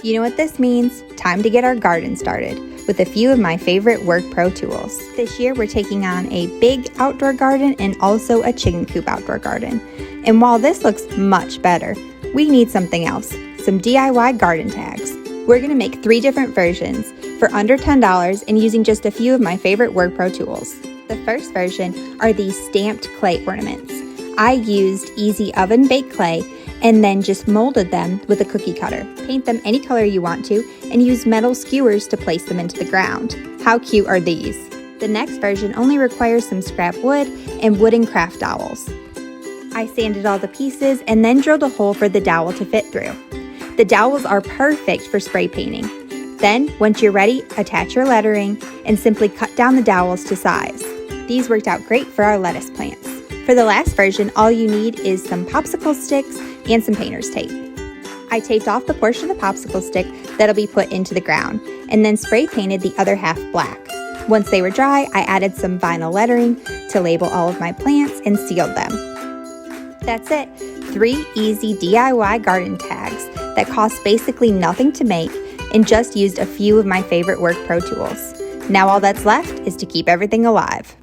You know what this means? Time to get our garden started with a few of my favorite WORKPRO tools. This year we're taking on a big outdoor garden and also a chicken coop outdoor garden. And while this looks much better, we need something else, some DIY garden tags. We're going to make 3 different versions for under $10 and using just a few of my favorite WORKPRO tools. The first version are these stamped clay ornaments. I used easy oven baked clay and then just molded them with a cookie cutter. Paint them any color you want to and use metal skewers to place them into the ground. How cute are these? The next version only requires some scrap wood and wooden craft dowels. I sanded all the pieces and then drilled a hole for the dowel to fit through. The dowels are perfect for spray painting. Then, once you're ready, attach your lettering and simply cut down the dowels to size. These worked out great for our lettuce plants. For the last version, all you need is some popsicle sticks and some painter's tape. I taped off the portion of the popsicle stick that'll be put into the ground and then spray painted the other half black. Once they were dry, I added some vinyl lettering to label all of my plants and sealed them. That's it, 3 easy DIY garden tags that cost basically nothing to make and just used a few of my favorite WORKPRO tools. Now all that's left is to keep everything alive.